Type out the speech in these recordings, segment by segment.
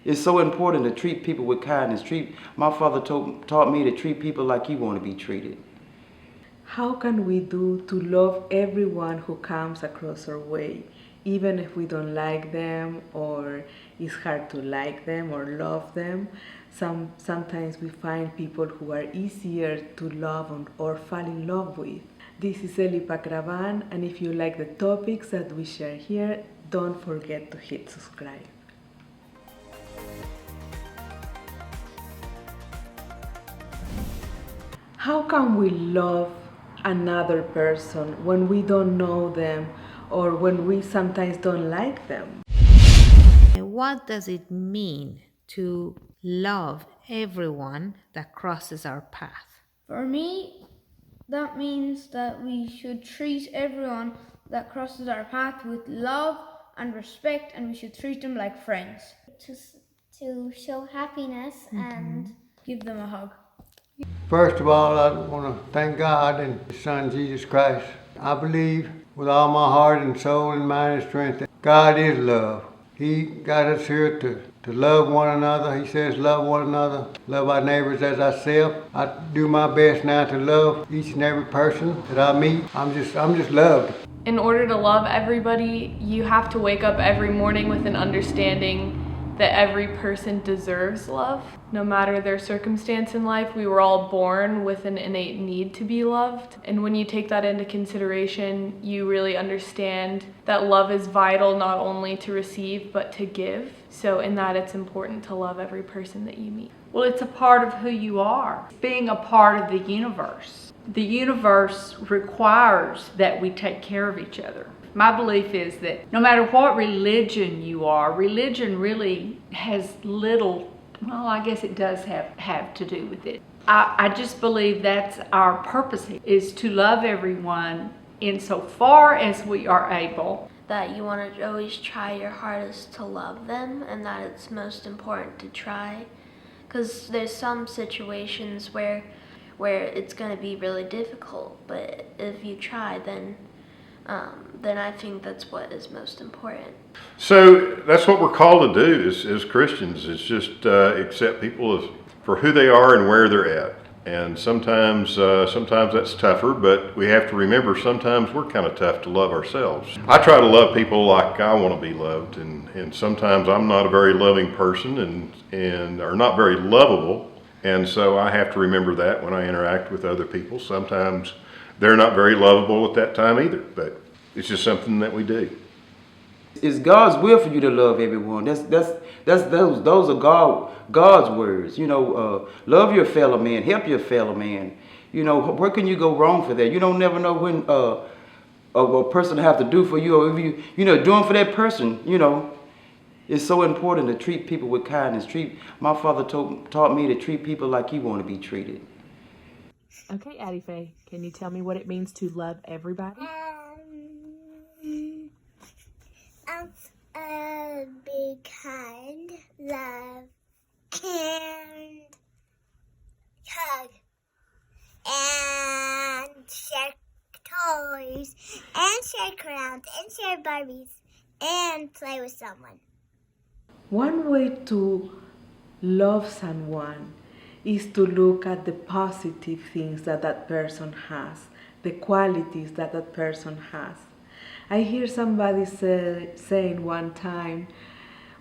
It's so important to treat people with kindness. My father taught me to treat people like you want to be treated. How can we do to love everyone who comes across our way, even if we don't like them or it's hard to like them or love them? Sometimes we find people who are easier to love or fall in love with. This is Eli Pakravan, and if you like the topics that we share here, don't forget to hit subscribe. How can we love another person when we don't know them or when we sometimes don't like them? And what does it mean to love everyone that crosses our path? For me, that means that we should treat everyone that crosses our path with love and respect, and we should treat them like friends. To show happiness and give them a hug. First of all, I want to thank God and His Son Jesus Christ. I believe with all my heart and soul and mind and strength that God is love. He got us here to love one another. He says love one another, love our neighbors as ourselves. I do my best now to love each and every person that I meet. I'm just loved. In order to love everybody, you have to wake up every morning with an understanding that every person deserves love. No matter their circumstance in life, we were all born with an innate need to be loved. And when you take that into consideration, you really understand that love is vital not only to receive, but to give. So in that, it's important to love every person that you meet. Well, it's a part of who you are, being a part of the universe. The universe requires that we take care of each other. My belief is that no matter what religion you are, religion really has little, well, I guess it does have to do with it. I just believe that's our purpose, is to love everyone insofar as we are able. that you want to always try your hardest to love them, and that it's most important to try. Because there's some situations where it's going to be really difficult, but if you try, then I think that's what is most important. So that's what we're called to do as Christians, is just accept people for who they are and where they're at. And sometimes that's tougher, but we have to remember sometimes we're kind of tough to love ourselves. I try to love people like I want to be loved, and sometimes I'm not a very loving person and are not very lovable. And so I have to remember that when I interact with other people. Sometimes they're not very lovable at that time either, but it's just something that we do. It's God's will for you to love everyone. Those are God's words. You know, love your fellow man, help your fellow man. You know, where can you go wrong for that? You don't never know when a person have to do for you, or if you know doing for that person. You know, it's so important to treat people with kindness. My father taught me to treat people like you want to be treated. Okay, Addie Faye, can you tell me what it means to love everybody? Be kind, love, and hug, and share toys, and share crowns, and share Barbies, and play with someone. One way to love someone is to look at the positive things that person has, the qualities that person has. I hear somebody saying one time,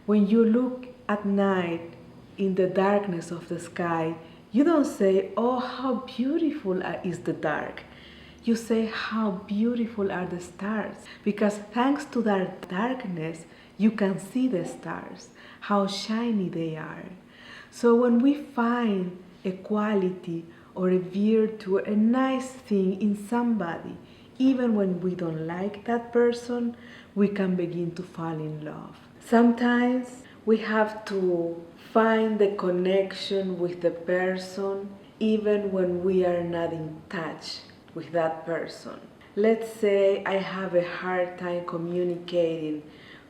when you look at night in the darkness of the sky, you don't say, oh, how beautiful is the dark. You say, how beautiful are the stars. Because thanks to that darkness, you can see the stars, how shiny they are. So when we find a quality or a virtue, a nice thing in somebody, even when we don't like that person, we can begin to fall in love. Sometimes we have to find the connection with the person even when we are not in touch with that person. Let's say I have a hard time communicating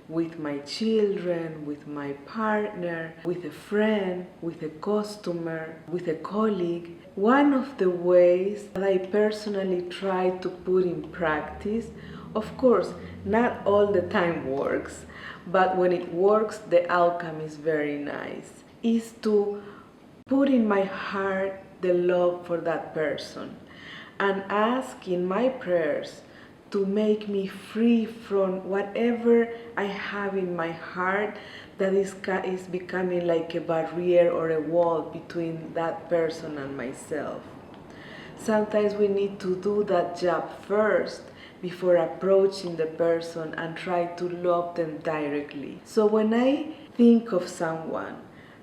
with my children, with my partner, with a friend, with a customer, with a colleague. One of the ways that I personally try to put in practice, of course, not all the time works, but when it works, the outcome is very nice. Is to put in my heart the love for that person and ask in my prayers to make me free from whatever I have in my heart that is becoming like a barrier or a wall between that person and myself. Sometimes we need to do that job first before approaching the person and try to love them directly. So when I think of someone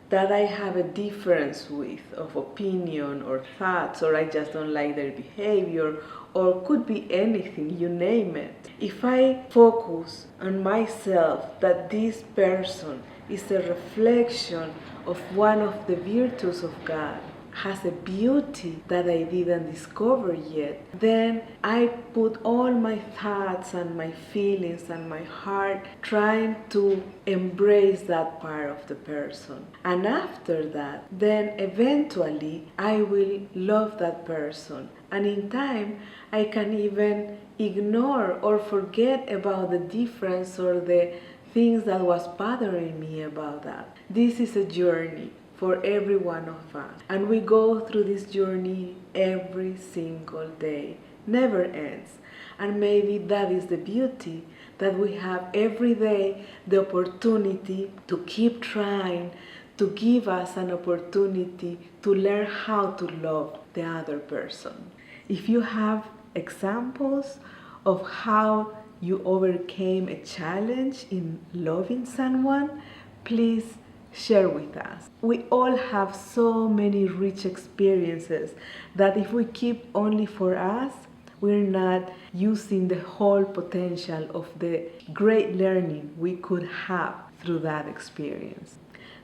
that I have a difference with, of opinion or thoughts, or I just don't like their behavior, or could be anything, you name it. If I focus on myself that this person is a reflection of one of the virtues of God, has a beauty that I didn't discover yet, then I put all my thoughts and my feelings and my heart trying to embrace that part of the person. And after that, then eventually I will love that person. And in time, I can even ignore or forget about the difference or the things that was bothering me about that. This is a journey for every one of us. And we go through this journey every single day, never ends. And maybe that is the beauty, that we have every day the opportunity to keep trying, to give us an opportunity to learn how to love the other person. If you have examples of how you overcame a challenge in loving someone, please share with us. We all have so many rich experiences that if we keep only for us, we're not using the whole potential of the great learning we could have through that experience.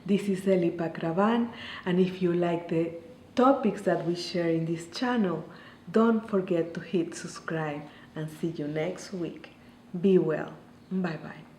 This is Eli Pakravan, and if you like the topics that we share in this channel, don't forget to hit subscribe, and see you next week. Be well. Bye bye.